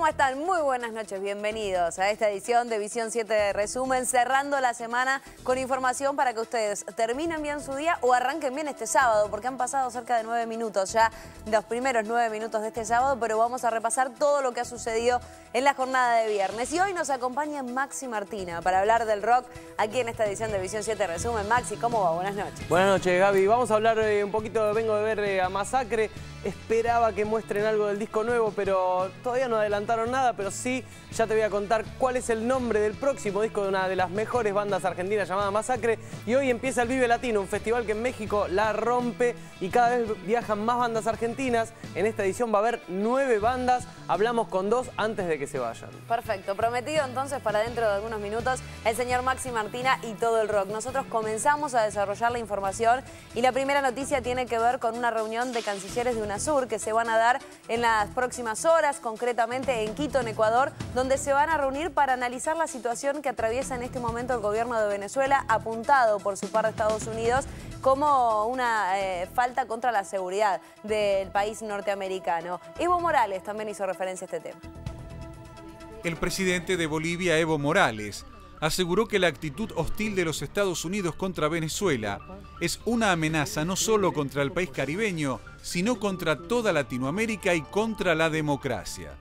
¿Cómo están? Muy buenas noches, bienvenidos a esta edición de Visión 7 de Resumen, cerrando la semana con información para que ustedes terminen bien su día o arranquen bien este sábado, porque han pasado cerca de 9 minutos ya, los primeros 9 minutos de este sábado, pero vamos a repasar todo lo que ha sucedido en la jornada de viernes. Y hoy nos acompaña Maxi Martina para hablar del rock aquí en esta edición de Visión 7 de Resumen. Maxi, ¿cómo va? Buenas noches. Buenas noches, Gaby. Vamos a hablar un poquito, vengo de ver a Masacre. Esperaba que muestren algo del disco nuevo, pero todavía no adelantaron nada, pero sí, ya te voy a contar cuál es el nombre del próximo disco de una de las mejores bandas argentinas llamada Masacre. Y hoy empieza el Vive Latino, un festival que en México la rompe y cada vez viajan más bandas argentinas. En esta edición va a haber 9 bandas, hablamos con 2 antes de que se vayan. Perfecto, prometido entonces para dentro de algunos minutos el señor Maxi Martina y todo el rock. Nosotros comenzamos a desarrollar la información y la primera noticia tiene que ver con una reunión de cancilleres de UNASUR que se van a dar en las próximas horas, concretamente en Quito, en Ecuador, donde se van a reunir para analizar la situación que atraviesa en este momento el gobierno de Venezuela, apuntado por su par de Estados Unidos como una falta contra la seguridad del país norteamericano. Evo Morales también hizo referencia a este tema. El presidente de Bolivia, Evo Morales, aseguró que la actitud hostil de los Estados Unidos contra Venezuela es una amenaza no solo contra el país caribeño, sino contra toda Latinoamérica y contra la democracia.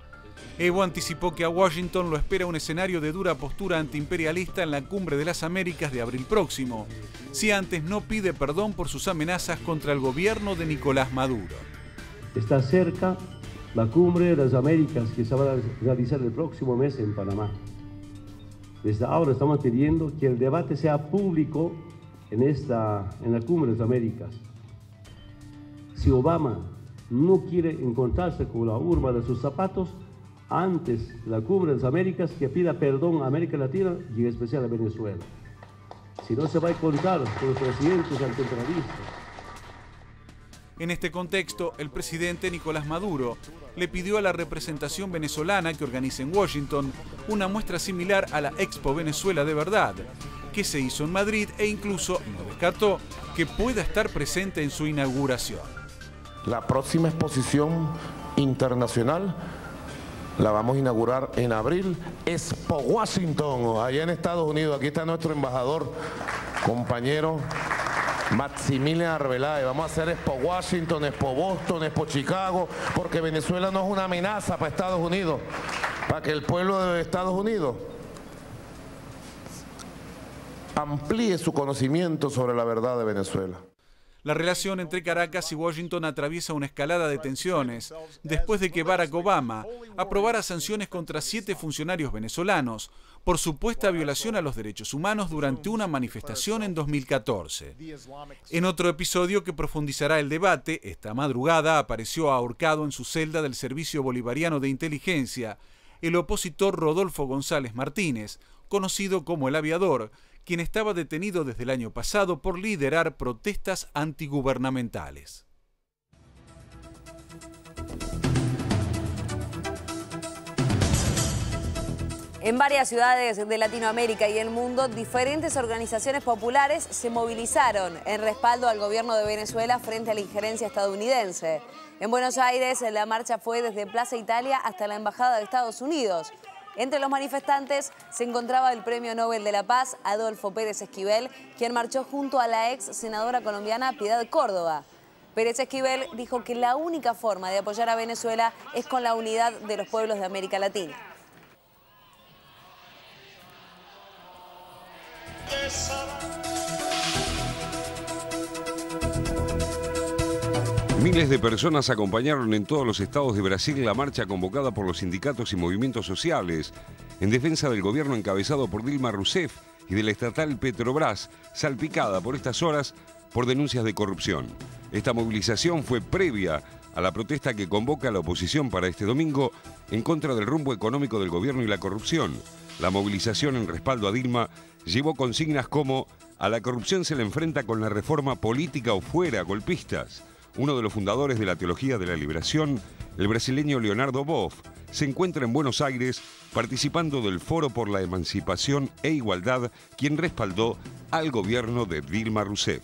Evo anticipó que a Washington lo espera un escenario de dura postura antiimperialista en la Cumbre de las Américas de abril próximo, si antes no pide perdón por sus amenazas contra el gobierno de Nicolás Maduro. Está cerca la Cumbre de las Américas que se va a realizar el próximo mes en Panamá. Desde ahora estamos pidiendo que el debate sea público en la Cumbre de las Américas. Si Obama no quiere encontrarse con la urma de sus zapatos, antes de la Cumbre de las Américas, que pida perdón a América Latina y en especial a Venezuela. Si no, se va a encontrar con los presidentes antiimperialistas. En este contexto, el presidente Nicolás Maduro le pidió a la representación venezolana que organice en Washington una muestra similar a la Expo Venezuela de Verdad, que se hizo en Madrid e incluso no descartó que pueda estar presente en su inauguración. La próxima exposición internacional la vamos a inaugurar en abril, Expo Washington, allá en Estados Unidos. Aquí está nuestro embajador, compañero Maximiliano Arbeláez. Vamos a hacer Expo Washington, Expo Boston, Expo Chicago, porque Venezuela no es una amenaza para Estados Unidos, para que el pueblo de Estados Unidos amplíe su conocimiento sobre la verdad de Venezuela. La relación entre Caracas y Washington atraviesa una escalada de tensiones después de que Barack Obama aprobara sanciones contra 7 funcionarios venezolanos por supuesta violación a los derechos humanos durante una manifestación en 2014. En otro episodio que profundizará el debate, esta madrugada apareció ahorcado en su celda del Servicio Bolivariano de Inteligencia el opositor Rodolfo González Martínez, conocido como el Aviador, quien estaba detenido desde el año pasado por liderar protestas antigubernamentales. En varias ciudades de Latinoamérica y el mundo, diferentes organizaciones populares se movilizaron en respaldo al gobierno de Venezuela frente a la injerencia estadounidense. En Buenos Aires, la marcha fue desde Plaza Italia hasta la Embajada de Estados Unidos. Entre los manifestantes se encontraba el Premio Nobel de la Paz, Adolfo Pérez Esquivel, quien marchó junto a la ex senadora colombiana Piedad Córdoba. Pérez Esquivel dijo que la única forma de apoyar a Venezuela es con la unidad de los pueblos de América Latina. Miles de personas acompañaron en todos los estados de Brasil la marcha convocada por los sindicatos y movimientos sociales en defensa del gobierno encabezado por Dilma Rousseff y de la estatal Petrobras, salpicada por estas horas por denuncias de corrupción. Esta movilización fue previa a la protesta que convoca a la oposición para este domingo en contra del rumbo económico del gobierno y la corrupción. La movilización en respaldo a Dilma llevó consignas como «A la corrupción se le enfrenta con la reforma política o fuera, golpistas». Uno de los fundadores de la Teología de la Liberación, el brasileño Leonardo Boff, se encuentra en Buenos Aires participando del Foro por la Emancipación e Igualdad, quien respaldó al gobierno de Dilma Rousseff.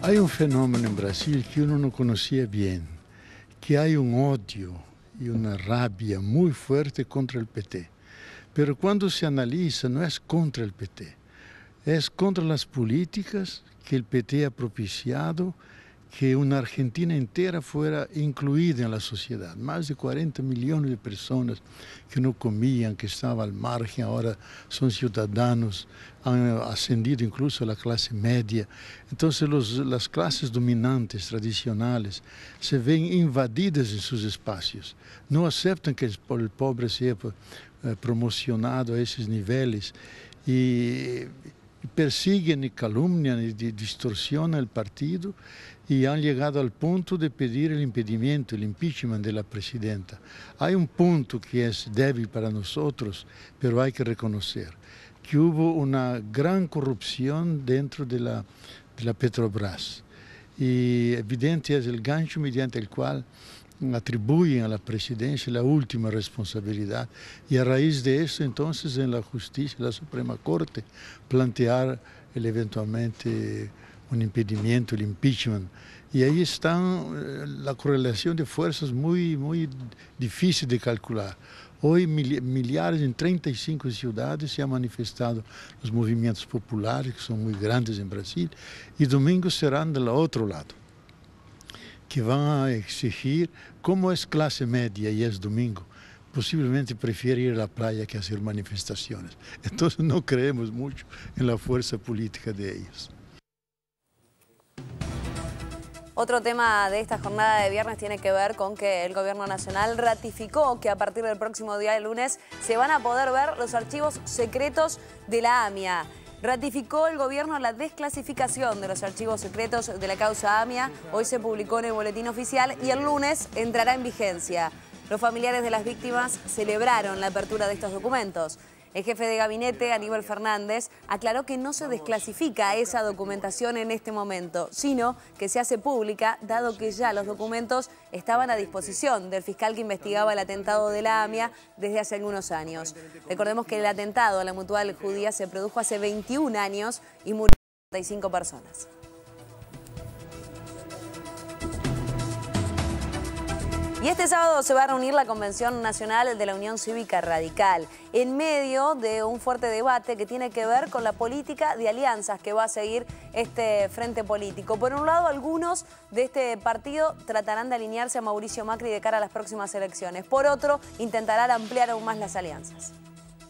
Hay un fenómeno en Brasil que uno no conocía bien, que hay un odio y una rabia muy fuerte contra el PT. Pero cuando se analiza, no es contra el PT, es contra las políticas que el PT ha propiciado, que una Argentina entera fuera incluida en la sociedad. Más de 40 millones de personas que no comían, que estaban al margen, ahora son ciudadanos, han ascendido incluso a la clase media. Entonces las clases dominantes, tradicionales, se ven invadidas en sus espacios. No aceptan que el pobre sea promocionado a esos niveles y persiguen y calumnian y distorsionan el partido y han llegado al punto de pedir el impedimento, el impeachment de la presidenta. Hay un punto que es débil para nosotros, pero hay que reconocer que hubo una gran corrupción dentro de la Petrobras. Y evidente es el gancho mediante el cual atribuyen a la presidencia la última responsabilidad y a raíz de eso entonces en la justicia, la Suprema Corte, plantear eventualmente un impedimento, el impeachment. Y ahí está la correlación de fuerzas muy difícil de calcular. Hoy milhares en 35 ciudades se han manifestado los movimientos populares, que son muy grandes en Brasil, y domingo serán del otro lado, que van a exigir, como es clase media y es domingo, posiblemente prefiere ir a la playa que hacer manifestaciones. Entonces no creemos mucho en la fuerza política de ellos. Otro tema de esta jornada de viernes tiene que ver con que el Gobierno Nacional ratificó que a partir del próximo día de lunes se van a poder ver los archivos secretos de la AMIA. Ratificó el gobierno la desclasificación de los archivos secretos de la causa AMIA. Hoy se publicó en el boletín oficial y el lunes entrará en vigencia. Los familiares de las víctimas celebraron la apertura de estos documentos. El jefe de gabinete, Aníbal Fernández, aclaró que no se desclasifica esa documentación en este momento, sino que se hace pública, dado que ya los documentos estaban a disposición del fiscal que investigaba el atentado de la AMIA desde hace algunos años. Recordemos que el atentado a la Mutual Judía se produjo hace 21 años y murieron 35 personas. Y este sábado se va a reunir la Convención Nacional de la Unión Cívica Radical, en medio de un fuerte debate que tiene que ver con la política de alianzas que va a seguir este frente político. Por un lado, algunos de este partido tratarán de alinearse a Mauricio Macri de cara a las próximas elecciones. Por otro, intentarán ampliar aún más las alianzas.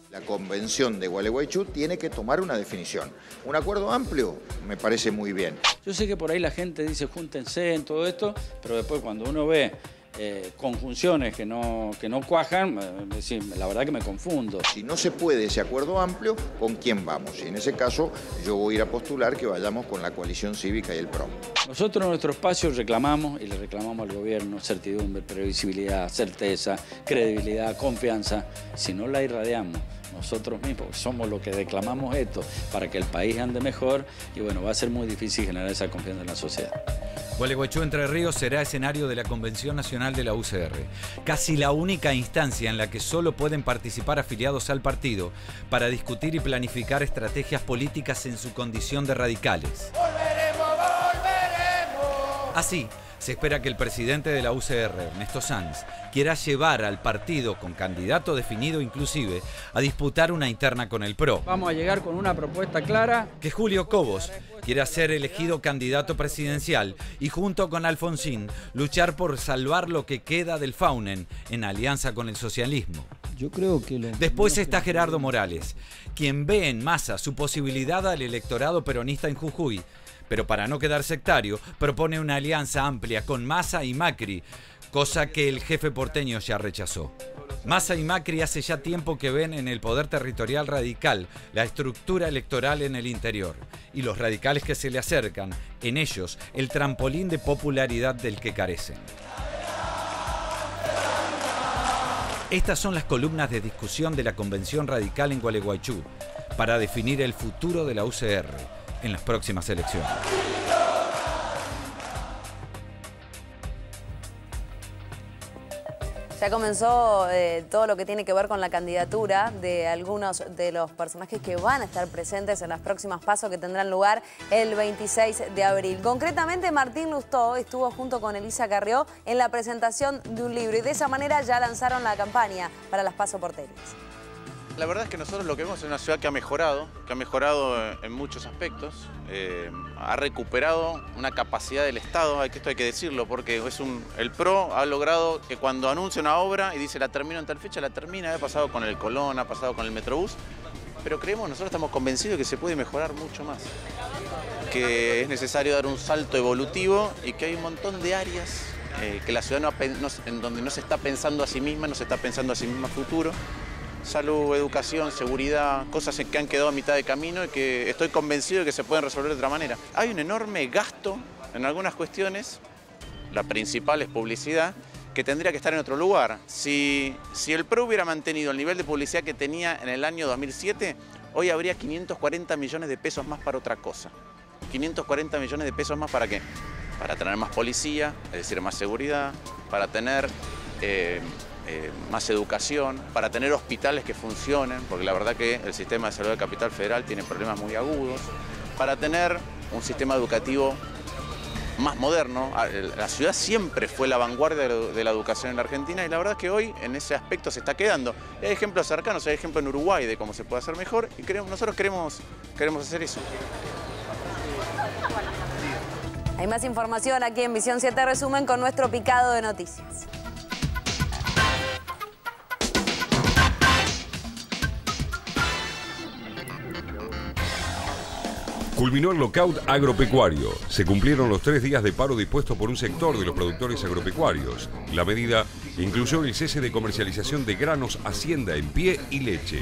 La convención de Gualeguaychú tiene que tomar una definición. Un acuerdo amplio me parece muy bien. Yo sé que por ahí la gente dice júntense en todo esto, pero después cuando uno ve conjunciones que no cuajan, la verdad que me confundo. Si no se puede ese acuerdo amplio, ¿con quién vamos? Y en ese caso yo voy a ir a postular que vayamos con la coalición cívica y el PRO. Nosotros en nuestro espacio reclamamos y le reclamamos al gobierno certidumbre, previsibilidad, certeza, credibilidad, confianza. Si no la irradiamos nosotros mismos, somos los que declamamos esto para que el país ande mejor, y bueno, va a ser muy difícil generar esa confianza en la sociedad. Gualeguaychú Entre Ríos será escenario de la Convención Nacional de la UCR, casi la única instancia en la que solo pueden participar afiliados al partido para discutir y planificar estrategias políticas en su condición de radicales. ¡Volveremos, volveremos! Así, se espera que el presidente de la UCR, Ernesto Sanz, quiera llevar al partido, con candidato definido inclusive, a disputar una interna con el PRO. Vamos a llegar con una propuesta clara. Que Julio Cobos quiera ser elegido candidato presidencial y junto con Alfonsín luchar por salvar lo que queda del Faunen en alianza con el socialismo. Yo creo que Después está Gerardo Morales, quien ve en Massa su posibilidad al electorado peronista en Jujuy, pero para no quedar sectario, propone una alianza amplia con Massa y Macri, cosa que el jefe porteño ya rechazó. Massa y Macri hace ya tiempo que ven en el poder territorial radical la estructura electoral en el interior, y los radicales que se le acercan, en ellos, el trampolín de popularidad del que carecen. Estas son las columnas de discusión de la Convención Radical en Gualeguaychú, para definir el futuro de la UCR en las próximas elecciones. Ya comenzó todo lo que tiene que ver con la candidatura de algunos de los personajes que van a estar presentes en las próximas PASO que tendrán lugar el 26 de abril. Concretamente, Martín Lustó estuvo junto con Elisa Carrió en la presentación de un libro y de esa manera ya lanzaron la campaña para las PASO porteñas. La verdad es que nosotros lo que vemos es una ciudad que ha mejorado en muchos aspectos. Ha recuperado una capacidad del Estado, esto hay que decirlo, porque el PRO ha logrado que cuando anuncia una obra y dice la termino en tal fecha, la termina. Ha pasado con el Colón, ha pasado con el Metrobús, pero nosotros estamos convencidos de que se puede mejorar mucho más, que es necesario dar un salto evolutivo y que hay un montón de áreas que la ciudad en donde no se está pensando a sí misma, no se está pensando a sí misma futuro. Salud, educación, seguridad, cosas que han quedado a mitad de camino y que estoy convencido de que se pueden resolver de otra manera. Hay un enorme gasto en algunas cuestiones, la principal es publicidad, que tendría que estar en otro lugar. Si el PRO hubiera mantenido el nivel de publicidad que tenía en el año 2007, hoy habría 540 millones de pesos más para otra cosa. 540 millones de pesos más ¿para qué? Para tener más policía, es decir, más seguridad, para tener más educación, para tener hospitales que funcionen, porque la verdad que el sistema de salud de Capital Federal tiene problemas muy agudos, para tener un sistema educativo más moderno. La ciudad siempre fue la vanguardia de la educación en la Argentina y la verdad que hoy en ese aspecto se está quedando. Hay ejemplos cercanos, hay ejemplos en Uruguay de cómo se puede hacer mejor y nosotros queremos hacer eso. Hay más información aquí en Visión 7 Resumen con nuestro picado de noticias. Culminó el lockout agropecuario. Se cumplieron los 3 días de paro dispuesto por un sector de los productores agropecuarios. La medida incluyó el cese de comercialización de granos, hacienda en pie y leche.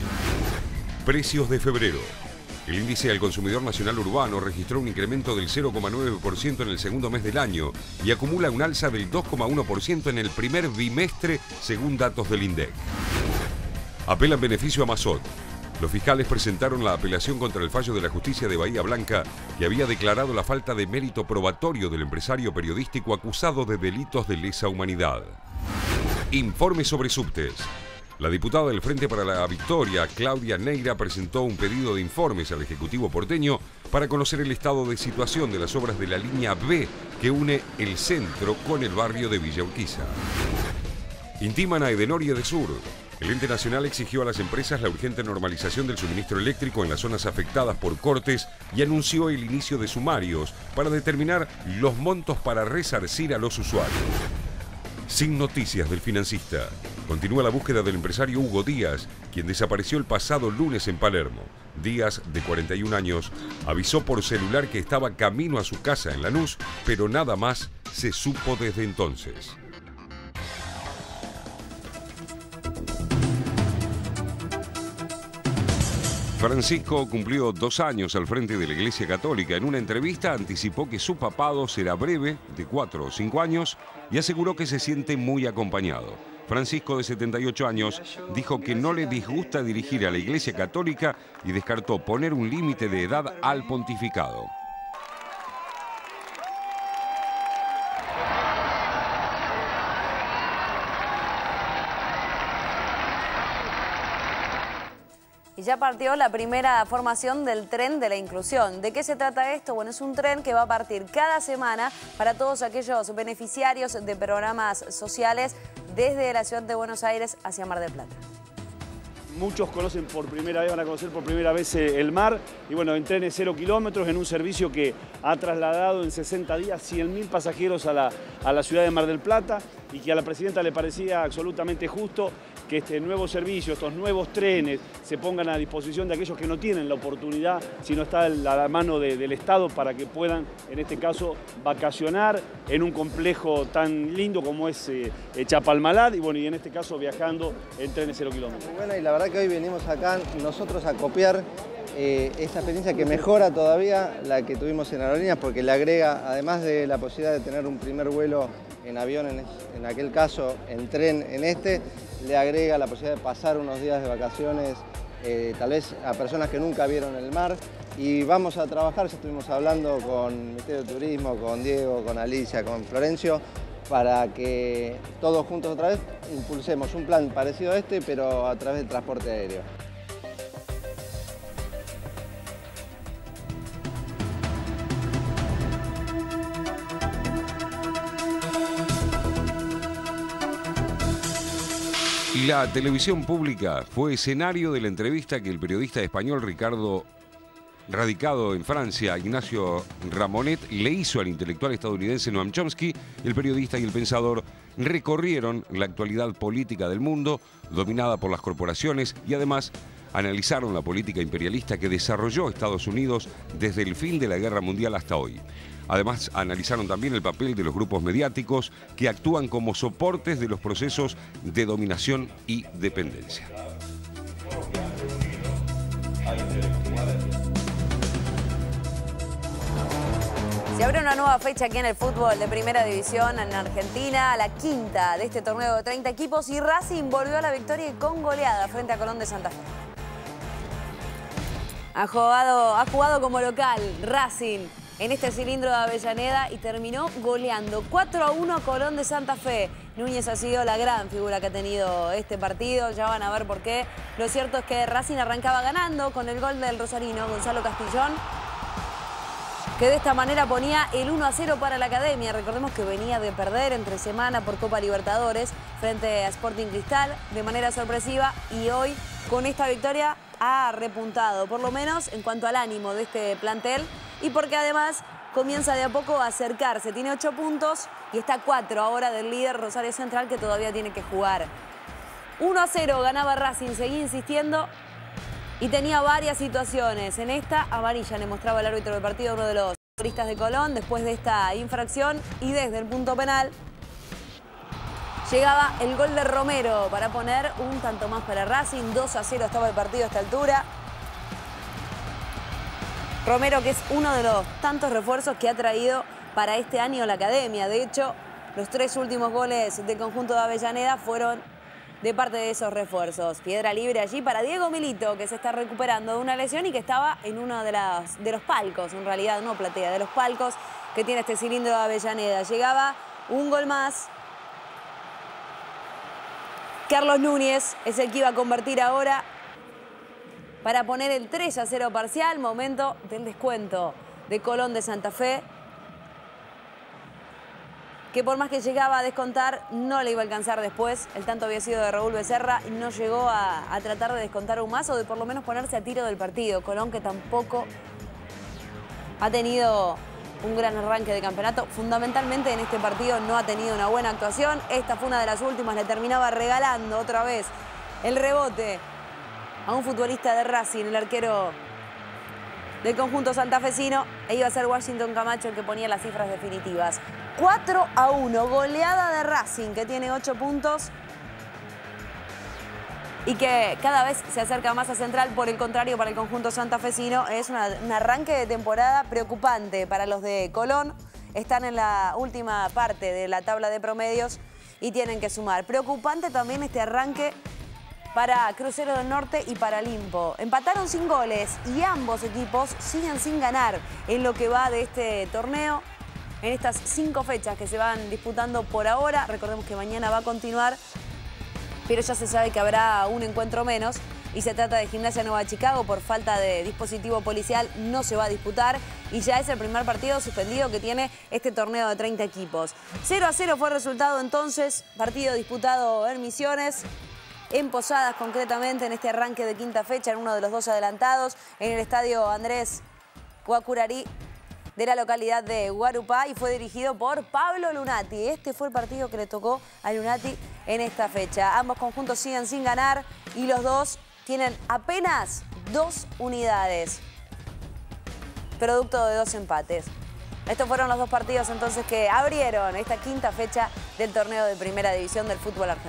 Precios de febrero. El índice al consumidor nacional urbano registró un incremento del 0,9% en el segundo mes del año y acumula un alza del 2,1% en el primer bimestre, según datos del INDEC. Apela en beneficio a Mazot. Los fiscales presentaron la apelación contra el fallo de la justicia de Bahía Blanca que había declarado la falta de mérito probatorio del empresario periodístico acusado de delitos de lesa humanidad. Informe sobre subtes. La diputada del Frente para la Victoria, Claudia Neira, presentó un pedido de informes al Ejecutivo porteño para conocer el estado de situación de las obras de la línea B que une el centro con el barrio de Villa Urquiza. Intiman a Edenor y Edesur. El ente nacional exigió a las empresas la urgente normalización del suministro eléctrico en las zonas afectadas por cortes y anunció el inicio de sumarios para determinar los montos para resarcir a los usuarios. Sin noticias del financista. Continúa la búsqueda del empresario Hugo Díaz, quien desapareció el pasado lunes en Palermo. Díaz, de 41 años, avisó por celular que estaba camino a su casa en Lanús, pero nada más se supo desde entonces. Francisco cumplió 2 años al frente de la Iglesia Católica. En una entrevista anticipó que su papado será breve, de 4 o 5 años, y aseguró que se siente muy acompañado. Francisco, de 78 años, dijo que no le disgusta dirigir a la Iglesia Católica y descartó poner un límite de edad al pontificado. Y ya partió la primera formación del Tren de la Inclusión. ¿De qué se trata esto? Bueno, es un tren que va a partir cada semana para todos aquellos beneficiarios de programas sociales desde la ciudad de Buenos Aires hacia Mar del Plata. Muchos conocen por primera vez, van a conocer por primera vez el mar. Y bueno, en trenes 0 kilómetros, en un servicio que ha trasladado en 60 días 100.000 pasajeros a la ciudad de Mar del Plata y que a la presidenta le parecía absolutamente justo que este nuevo servicio, estos nuevos trenes, se pongan a disposición de aquellos que no tienen la oportunidad, sino está a la mano del Estado para que puedan, en este caso, vacacionar en un complejo tan lindo como es Chapalmalal y bueno, y en este caso viajando en trenes 0 kilómetros. Bueno, y la verdad que hoy venimos acá nosotros a copiar esta experiencia que mejora todavía la que tuvimos en aerolíneas porque le agrega, además de la posibilidad de tener un primer vuelo en avión, en aquel caso en tren en este, le agrega la posibilidad de pasar unos días de vacaciones tal vez a personas que nunca vieron el mar y vamos a trabajar, ya estuvimos hablando con el Ministerio de Turismo, con Diego, con Alicia, con Florencio, para que todos juntos otra vez impulsemos un plan parecido a este, pero a través del transporte aéreo. La televisión pública fue escenario de la entrevista que el periodista español radicado en Francia, Ignacio Ramonet, le hizo al intelectual estadounidense Noam Chomsky. El periodista y el pensador recorrieron la actualidad política del mundo, dominada por las corporaciones, y además analizaron la política imperialista que desarrolló Estados Unidos desde el fin de la Guerra Mundial hasta hoy. Además, analizaron también el papel de los grupos mediáticos que actúan como soportes de los procesos de dominación y dependencia. Se abre una nueva fecha aquí en el fútbol de Primera División en Argentina, la quinta de este torneo de 30 equipos, y Racing volvió a la victoria con goleada frente a Colón de Santa Fe. Ha jugado como local Racing en este cilindro de Avellaneda y terminó goleando 4-1 a Colón de Santa Fe. Núñez ha sido la gran figura que ha tenido este partido, ya van a ver por qué. Lo cierto es que Racing arrancaba ganando con el gol del rosarino Gonzalo Castillón, que de esta manera ponía el 1-0 para la Academia. Recordemos que venía de perder entre semana por Copa Libertadores frente a Sporting Cristal de manera sorpresiva, y hoy con esta victoria ha repuntado, por lo menos en cuanto al ánimo de este plantel, y porque además comienza de a poco a acercarse. Tiene 8 puntos y está a 4 ahora del líder Rosario Central, que todavía tiene que jugar. 1-0 ganaba Racing, seguía insistiendo y tenía varias situaciones. En esta amarilla le mostraba el árbitro del partido a uno de los futbolistas de Colón después de esta infracción, y desde el punto penal llegaba el gol de Romero para poner un tanto más para Racing. 2-0 estaba el partido a esta altura. Romero, que es uno de los tantos refuerzos que ha traído para este año la Academia. De hecho, los 3 últimos goles del conjunto de Avellaneda fueron de parte de esos refuerzos. Piedra libre allí para Diego Milito, que se está recuperando de una lesión y que estaba en uno de los palcos, en realidad no platea, de los palcos que tiene este cilindro de Avellaneda. Llegaba un gol más. Carlos Núñez es el que iba a convertir ahora para poner el 3-0 parcial. Momento del descuento de Colón de Santa Fe, que por más que llegaba a descontar, no le iba a alcanzar después. El tanto había sido de Raúl Becerra y no llegó a tratar de descontar aún más, o de por lo menos ponerse a tiro del partido. Colón, que tampoco ha tenido un gran arranque de campeonato. Fundamentalmente en este partido no ha tenido una buena actuación. Esta fue una de las últimas, le terminaba regalando otra vez el rebote a un futbolista de Racing, el arquero del conjunto santafesino, e iba a ser Washington Camacho el que ponía las cifras definitivas. 4-1, goleada de Racing, que tiene 8 puntos y que cada vez se acerca más a Central. Por el contrario, para el conjunto santafesino es un arranque de temporada preocupante para los de Colón. Están en la última parte de la tabla de promedios y tienen que sumar. Preocupante también este arranque para Crucero del Norte y para Limpo. Empataron sin goles y ambos equipos siguen sin ganar en lo que va de este torneo, en estas 5 fechas que se van disputando por ahora. Recordemos que mañana va a continuar, pero ya se sabe que habrá un encuentro menos, y se trata de Gimnasia Nueva Chicago. Por falta de dispositivo policial no se va a disputar, y ya es el primer partido suspendido que tiene este torneo de 30 equipos. 0-0 fue el resultado entonces, partido disputado en Misiones, en Posadas concretamente, en este arranque de quinta fecha, en uno de los 2 adelantados, en el estadio Andrés Guacurarí de la localidad de Guarupá, y fue dirigido por Pablo Lunati. Este fue el partido que le tocó a Lunati en esta fecha. Ambos conjuntos siguen sin ganar y los dos tienen apenas 2 unidades, producto de 2 empates. Estos fueron los 2 partidos entonces que abrieron esta quinta fecha del torneo de Primera División del fútbol argentino.